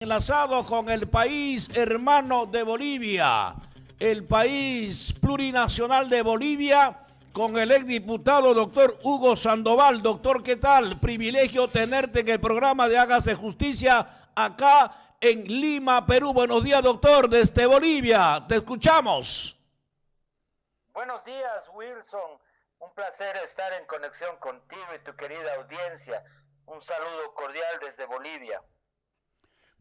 Enlazado con el país hermano de Bolivia, el país plurinacional de Bolivia, con el exdiputado doctor Hugo Sandoval. Doctor, ¿qué tal? Privilegio tenerte en el programa de Hágase Justicia acá en Lima, Perú. Buenos días, doctor, desde Bolivia. Te escuchamos. Buenos días, Wilson. Un placer estar en conexión contigo y tu querida audiencia. Un saludo cordial desde Bolivia.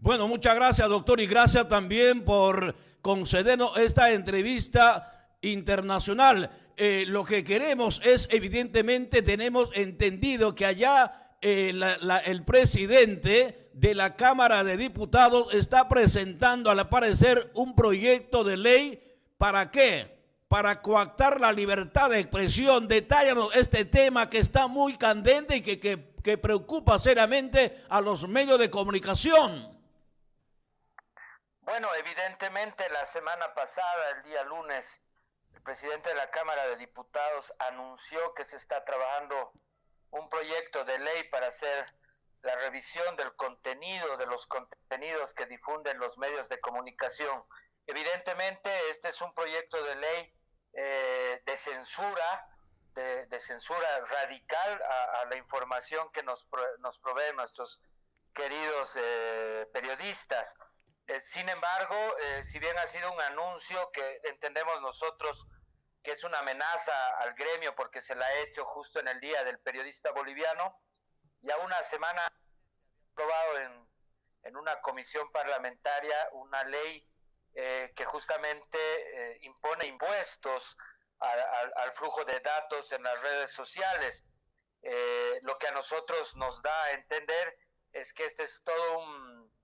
Bueno, muchas gracias, doctor, y gracias también por concedernos esta entrevista internacional. Lo que queremos es, evidentemente, tenemos entendido que allá el presidente de la Cámara de Diputados está presentando, al parecer, un proyecto de ley. ¿Para qué? Para coactar la libertad de expresión. Detállanos este tema que está muy candente y que preocupa seriamente a los medios de comunicación. Bueno, evidentemente la semana pasada, el día lunes, el presidente de la Cámara de Diputados anunció que se está trabajando un proyecto de ley para hacer la revisión del contenido, de los contenidos que difunden los medios de comunicación. Evidentemente, este es un proyecto de ley de censura, de censura radical a la información que nos proveen nuestros queridos periodistas. Sin embargo, si bien ha sido un anuncio que entendemos nosotros que es una amenaza al gremio porque se la ha hecho justo en el Día del Periodista Boliviano, ya una semana aprobado en una comisión parlamentaria una ley que justamente impone impuestos al flujo de datos en las redes sociales. Lo que a nosotros nos da a entender es que este es todo un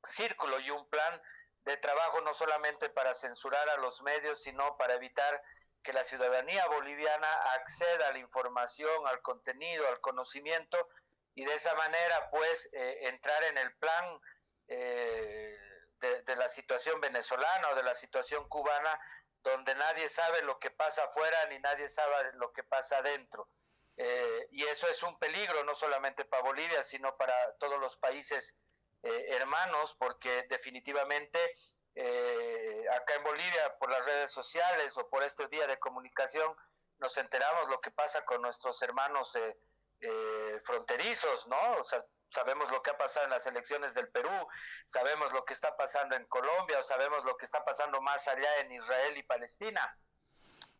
círculo y un plan de trabajo no solamente para censurar a los medios, sino para evitar que la ciudadanía boliviana acceda a la información, al contenido, al conocimiento y de esa manera pues entrar en el plan de la situación venezolana o de la situación cubana, donde nadie sabe lo que pasa afuera ni nadie sabe lo que pasa adentro. Y eso es un peligro no solamente para Bolivia, sino para todos los países hermanos, porque definitivamente acá en Bolivia, por las redes sociales o por este día de comunicación, nos enteramos lo que pasa con nuestros hermanos fronterizos, ¿no? O sea, sabemos lo que ha pasado en las elecciones del Perú, sabemos lo que está pasando en Colombia, o sabemos lo que está pasando más allá en Israel y Palestina.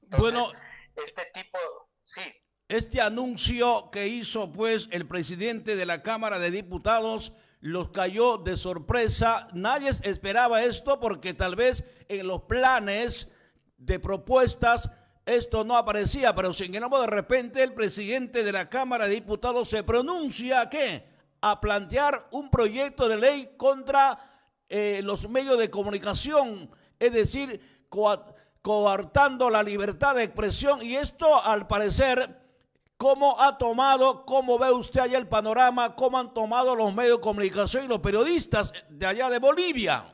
Bueno, Entonces, este tipo, sí. este anuncio que hizo pues el presidente de la Cámara de Diputados los cayó de sorpresa. Nadie esperaba esto porque tal vez en los planes de propuestas esto no aparecía, pero sin embargo de repente el presidente de la Cámara de Diputados se pronuncia ¿qué? A plantear un proyecto de ley contra los medios de comunicación, es decir, coartando la libertad de expresión. Y esto al parecer, ¿cómo ha tomado, cómo ve usted allá el panorama, cómo han tomado los medios de comunicación y los periodistas de allá de Bolivia?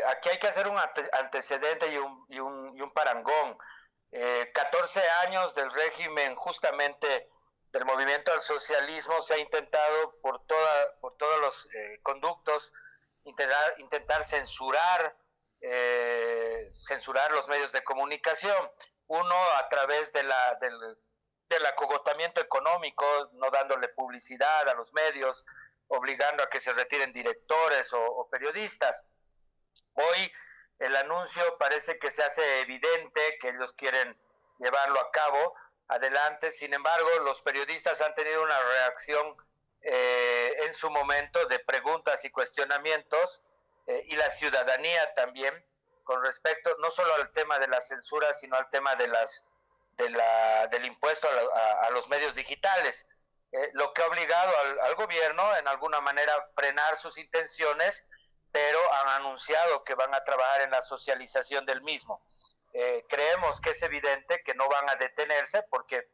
Aquí hay que hacer un antecedente y un parangón. 14 años del régimen justamente del movimiento al socialismo se ha intentado por todos los conductos intentar censurar los medios de comunicación. Uno a través del acogotamiento económico, no dándole publicidad a los medios, obligando a que se retiren directores o periodistas. Hoy el anuncio parece que se hace evidente que ellos quieren llevarlo a cabo adelante. Sin embargo, los periodistas han tenido una reacción en su momento de preguntas y cuestionamientos y la ciudadanía también con respecto no solo al tema de la censura, sino al tema del impuesto a los medios digitales, lo que ha obligado al gobierno en alguna manera a frenar sus intenciones, pero han anunciado que van a trabajar en la socialización del mismo. Creemos que es evidente que no van a detenerse porque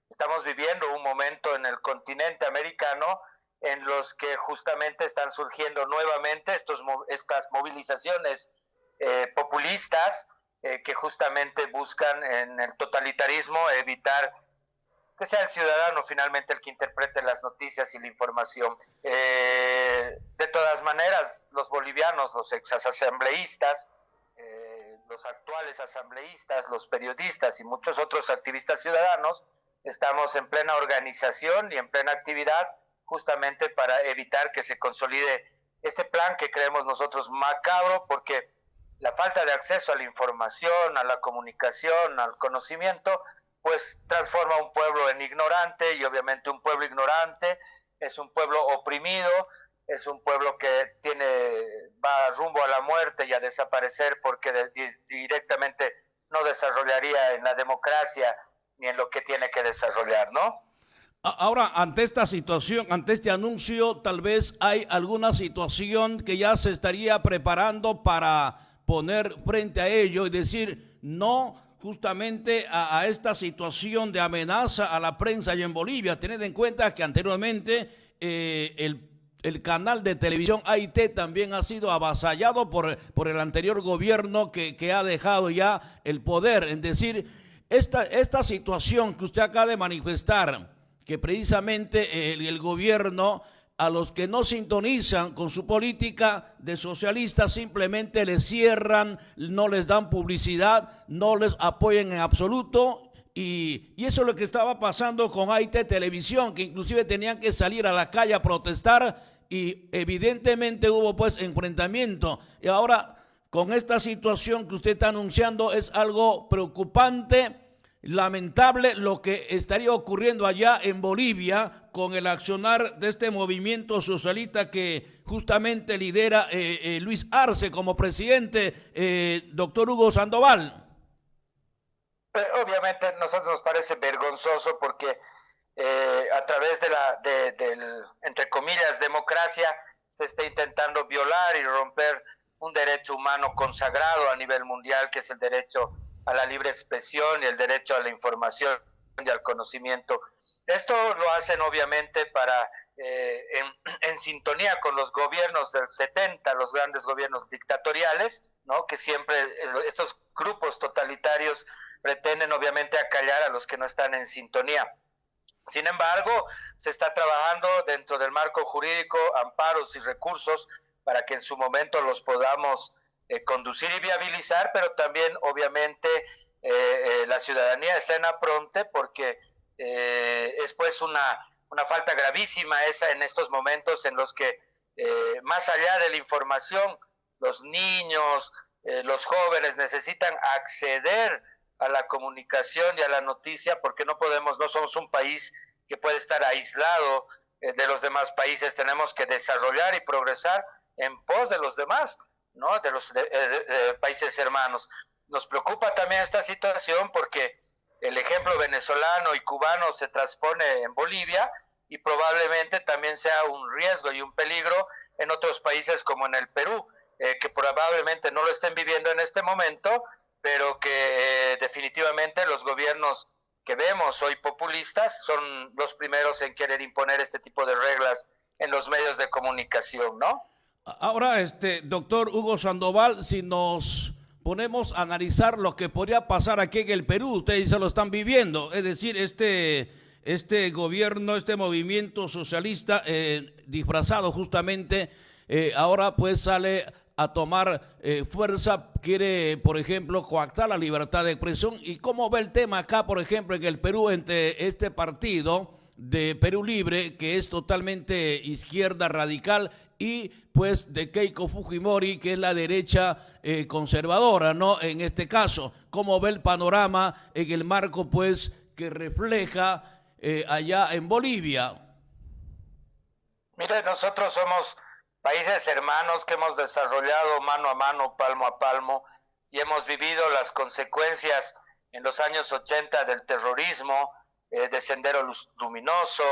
estamos viviendo un momento en el continente americano en los que justamente están surgiendo nuevamente estas movilizaciones populistas que justamente buscan en el totalitarismo evitar que sea el ciudadano finalmente el que interprete las noticias y la información. De todas maneras, los bolivianos, los exasambleístas, los actuales asambleístas, los periodistas y muchos otros activistas ciudadanos, estamos en plena organización y en plena actividad justamente para evitar que se consolide este plan que creemos nosotros macabro, porque la falta de acceso a la información, a la comunicación, al conocimiento, pues transforma a un pueblo en ignorante, y obviamente un pueblo ignorante es un pueblo oprimido, es un pueblo que va rumbo a la muerte y a desaparecer, porque directamente no desarrollaría en la democracia ni en lo que tiene que desarrollar, ¿no? Ahora, ante esta situación, ante este anuncio, tal vez hay alguna situación que ya se estaría preparando para poner frente a ello y decir no justamente a esta situación de amenaza a la prensa allá en Bolivia. Tened en cuenta que anteriormente el canal de televisión AIT también ha sido avasallado por el anterior gobierno que ha dejado ya el poder. Es decir, esta situación que usted acaba de manifestar, que precisamente el gobierno a los que no sintonizan con su política de socialista simplemente les cierran, no les dan publicidad, no les apoyan en absoluto. Y eso es lo que estaba pasando con AIT Televisión, que inclusive tenían que salir a la calle a protestar y evidentemente hubo pues enfrentamiento. Y ahora con esta situación que usted está anunciando es algo preocupante, lamentable lo que estaría ocurriendo allá en Bolivia con el accionar de este movimiento socialista que justamente lidera Luis Arce como presidente, doctor Hugo Sandoval. Obviamente a nosotros nos parece vergonzoso porque a través del, entre comillas, democracia, se está intentando violar y romper un derecho humano consagrado a nivel mundial, que es el derecho a la libre expresión y el derecho a la información y al conocimiento. Esto lo hacen obviamente en sintonía con los gobiernos del 70, los grandes gobiernos dictatoriales, ¿no? Que siempre estos grupos totalitarios pretenden obviamente acallar a los que no están en sintonía. Sin embargo, se está trabajando dentro del marco jurídico, amparos y recursos para que en su momento los podamos conducir y viabilizar, pero también obviamente la ciudadanía está en apronte porque es pues una falta gravísima esa en estos momentos en los que más allá de la información, los niños, los jóvenes necesitan acceder a la comunicación y a la noticia, porque no somos un país que puede estar aislado de los demás países, tenemos que desarrollar y progresar en pos de los demás, ¿no? De los países hermanos. Nos preocupa también esta situación porque el ejemplo venezolano y cubano se transpone en Bolivia y probablemente también sea un riesgo y un peligro en otros países como en el Perú, que probablemente no lo estén viviendo en este momento, pero que definitivamente los gobiernos que vemos hoy populistas son los primeros en querer imponer este tipo de reglas en los medios de comunicación, ¿no? Ahora, doctor Hugo Sandoval, si nos ponemos a analizar lo que podría pasar aquí en el Perú, ustedes ya lo están viviendo, es decir, este gobierno, este movimiento socialista disfrazado justamente, ahora pues sale a tomar fuerza, quiere, por ejemplo, coactar la libertad de expresión. ¿Y cómo ve el tema acá, por ejemplo, en el Perú, entre este partido de Perú Libre, que es totalmente izquierda radical, y pues de Keiko Fujimori, que es la derecha conservadora, ¿no? En este caso, ¿cómo ve el panorama en el marco, pues, que refleja allá en Bolivia? Mire, nosotros somos países hermanos que hemos desarrollado mano a mano, palmo a palmo, y hemos vivido las consecuencias en los años 80 del terrorismo, de Sendero Luminoso,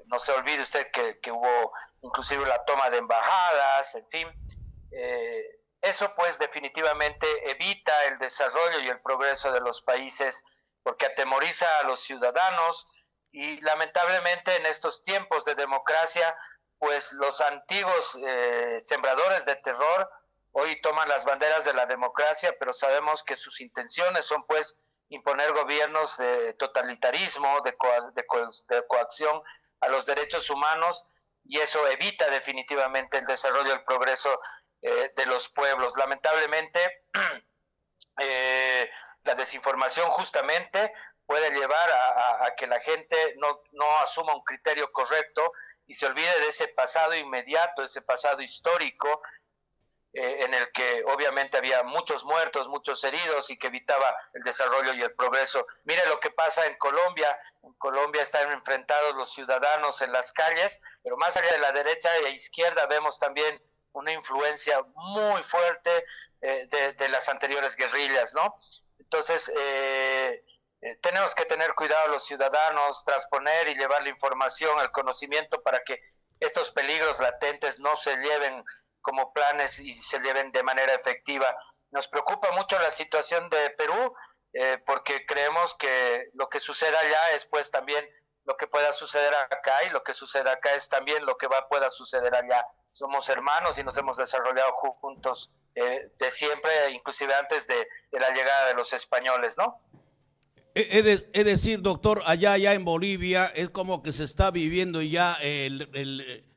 no se olvide usted que hubo inclusive la toma de embajadas, en fin. Eso pues definitivamente evita el desarrollo y el progreso de los países porque atemoriza a los ciudadanos y lamentablemente en estos tiempos de democracia pues los antiguos sembradores de terror hoy toman las banderas de la democracia, pero sabemos que sus intenciones son pues imponer gobiernos de totalitarismo, de coacción a los derechos humanos, y eso evita definitivamente el desarrollo y el progreso de los pueblos. Lamentablemente, la desinformación justamente puede llevar a que la gente no asuma un criterio correcto y se olvide de ese pasado inmediato, ese pasado histórico, en el que obviamente había muchos muertos, muchos heridos y que evitaba el desarrollo y el progreso. Mire lo que pasa en Colombia. En Colombia están enfrentados los ciudadanos en las calles, pero más allá de la derecha e izquierda vemos también una influencia muy fuerte de las anteriores guerrillas, ¿no? Entonces, tenemos que tener cuidado los ciudadanos, transponer y llevar la información, el conocimiento para que estos peligros latentes no se lleven como planes y se lleven de manera efectiva. Nos preocupa mucho la situación de Perú, porque creemos que lo que suceda allá es pues también lo que pueda suceder acá, y lo que suceda acá es también lo que pueda suceder allá. Somos hermanos y nos hemos desarrollado juntos de siempre, inclusive antes de la llegada de los españoles, ¿no? Es decir, doctor, allá en Bolivia es como que se está viviendo ya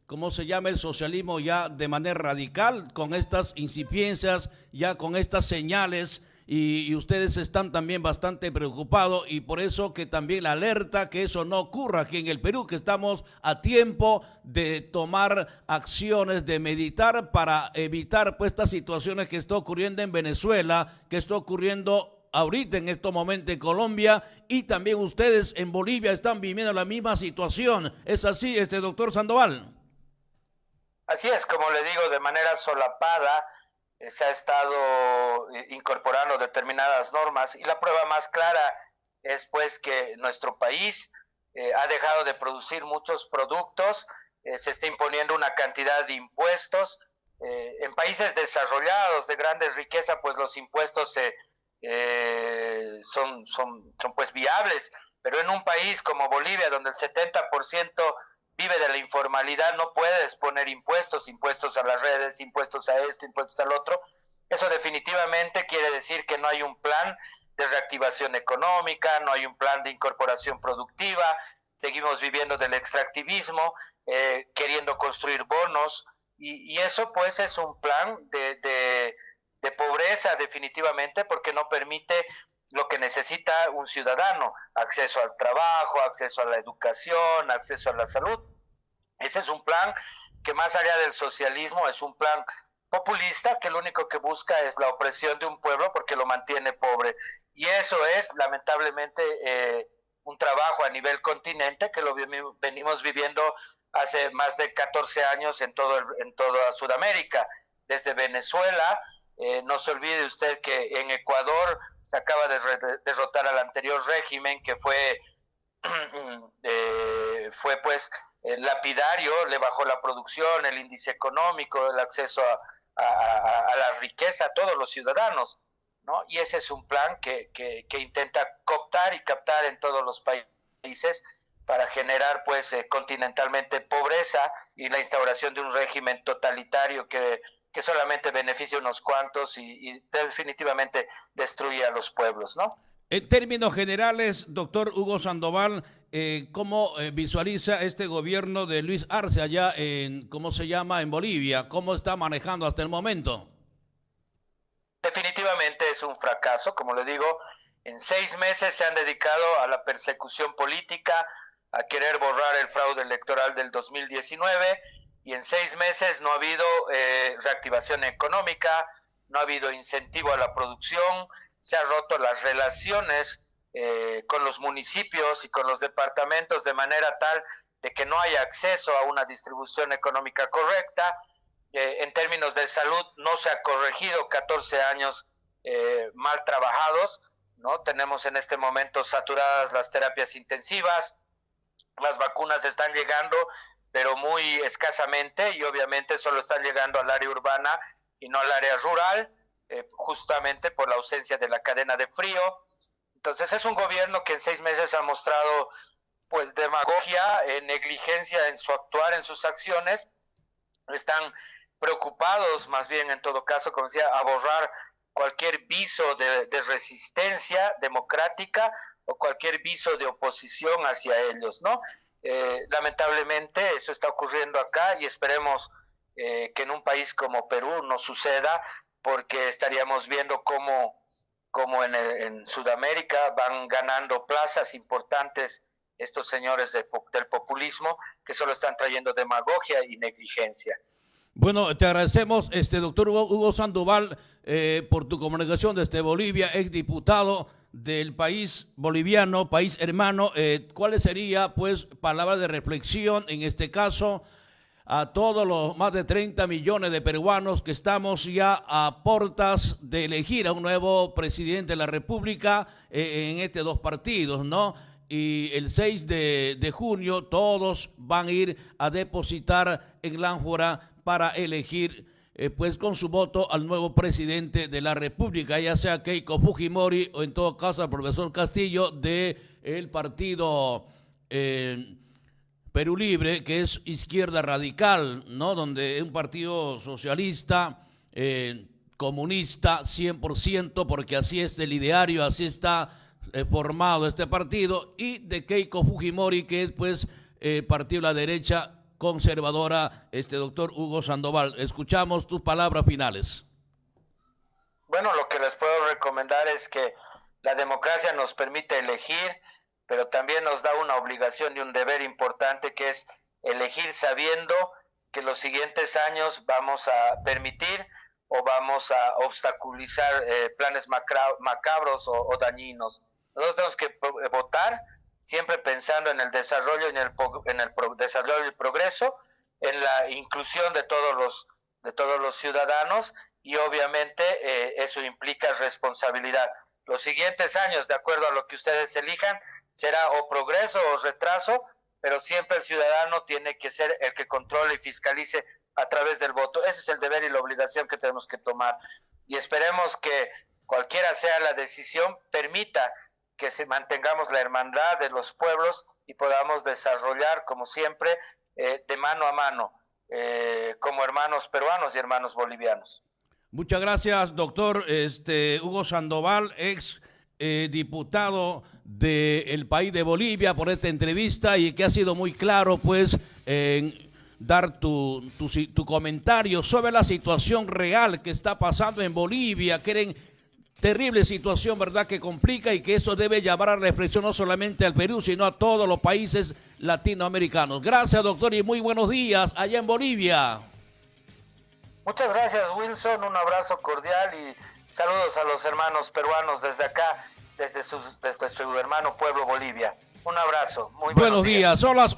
¿cómo se llama? El socialismo ya de manera radical, con estas incipiencias, ya con estas señales, y ustedes están también bastante preocupados, y por eso que también la alerta que eso no ocurra aquí en el Perú, que estamos a tiempo de tomar acciones, de meditar para evitar pues estas situaciones que está ocurriendo en Venezuela, que está ocurriendo ahorita en estos momentos en Colombia, y también ustedes en Bolivia están viviendo la misma situación. ¿Es así, doctor Sandoval? Así es, como le digo, de manera solapada se ha estado incorporando determinadas normas, y la prueba más clara es pues que nuestro país ha dejado de producir muchos productos, se está imponiendo una cantidad de impuestos. En países desarrollados de grandes riquezas, pues los impuestos son pues viables, pero en un país como Bolivia, donde el 70% vive de la informalidad, no puedes poner impuestos a las redes, impuestos a esto, impuestos al otro. Eso definitivamente quiere decir que no hay un plan de reactivación económica, no hay un plan de incorporación productiva, seguimos viviendo del extractivismo, queriendo construir bonos, y eso pues es un plan de pobreza definitivamente, porque no permite lo que necesita un ciudadano: acceso al trabajo, acceso a la educación, acceso a la salud. Ese es un plan que, más allá del socialismo, es un plan populista, que lo único que busca es la opresión de un pueblo porque lo mantiene pobre. Y eso es lamentablemente un trabajo a nivel continente que lo venimos viviendo hace más de 14 años en toda Sudamérica, desde Venezuela. No se olvide usted que en Ecuador se acaba de derrotar al anterior régimen, que fue pues lapidario, le bajó la producción, el índice económico, el acceso a la riqueza a todos los ciudadanos, ¿no? Y ese es un plan que intenta cooptar y captar en todos los países para generar pues continentalmente pobreza y la instauración de un régimen totalitario que solamente beneficia a unos cuantos y definitivamente destruye a los pueblos, ¿no? En términos generales, doctor Hugo Sandoval, ¿cómo visualiza este gobierno de Luis Arce allá ¿cómo se llama?, en Bolivia? ¿Cómo está manejando hasta el momento? Definitivamente es un fracaso, como le digo. En 6 meses se han dedicado a la persecución política, a querer borrar el fraude electoral del 2019, y en 6 meses no ha habido reactivación económica, no ha habido incentivo a la producción, se han roto las relaciones con los municipios y con los departamentos de manera tal de que no haya acceso a una distribución económica correcta. En términos de salud, no se ha corregido 14 años mal trabajados, ¿no? Tenemos en este momento saturadas las terapias intensivas, las vacunas están llegando, pero muy escasamente, y obviamente solo están llegando al área urbana y no al área rural, justamente por la ausencia de la cadena de frío. Entonces es un gobierno que en 6 meses ha mostrado pues demagogia, negligencia en su actuar, en sus acciones. Están preocupados más bien, en todo caso, como decía, a borrar cualquier viso de resistencia democrática o cualquier viso de oposición hacia ellos, ¿no? Lamentablemente eso está ocurriendo acá y esperemos que en un país como Perú no suceda, porque estaríamos viendo cómo en Sudamérica van ganando plazas importantes estos señores del populismo que solo están trayendo demagogia y negligencia. Bueno, te agradecemos, doctor Hugo Sandoval, por tu comunicación desde Bolivia, exdiputado del país boliviano, país hermano. ¿Cuál sería, pues, palabra de reflexión en este caso a todos los más de 30 millones de peruanos que estamos ya a puertas de elegir a un nuevo presidente de la República en estos dos partidos, ¿no? Y el 6 de junio todos van a ir a depositar en la ámfora para elegir, pues con su voto, al nuevo presidente de la República, ya sea Keiko Fujimori o en todo caso al profesor Castillo del partido Perú Libre, que es izquierda radical, ¿no? Donde es un partido socialista, comunista 100%, porque así es el ideario, así está formado este partido, y de Keiko Fujimori, que es pues partido de la derecha conservadora, doctor Hugo Sandoval. Escuchamos tus palabras finales. Bueno, lo que les puedo recomendar es que la democracia nos permite elegir, pero también nos da una obligación y un deber importante, que es elegir sabiendo que los siguientes años vamos a permitir o vamos a obstaculizar planes macabros o dañinos. Nosotros tenemos que votar siempre pensando en el desarrollo, en el desarrollo y progreso, en la inclusión de todos los ciudadanos, y obviamente eso implica responsabilidad. Los siguientes años, de acuerdo a lo que ustedes elijan, será o progreso o retraso, pero siempre el ciudadano tiene que ser el que controle y fiscalice a través del voto. Ese es el deber y la obligación que tenemos que tomar, y esperemos que cualquiera sea la decisión, permita que mantengamos la hermandad de los pueblos y podamos desarrollar, como siempre, de mano a mano, como hermanos peruanos y hermanos bolivianos. Muchas gracias, doctor Hugo Sandoval, ex diputado del país de Bolivia, por esta entrevista, y que ha sido muy claro, pues, en dar tu comentario sobre la situación real que está pasando en Bolivia. Quieren terrible situación, ¿verdad?, que complica, y que eso debe llamar a reflexión no solamente al Perú, sino a todos los países latinoamericanos. Gracias, doctor, y muy buenos días allá en Bolivia. Muchas gracias, Wilson. Un abrazo cordial y saludos a los hermanos peruanos desde acá, desde su hermano pueblo Bolivia. Un abrazo. Muy buenos días. Son las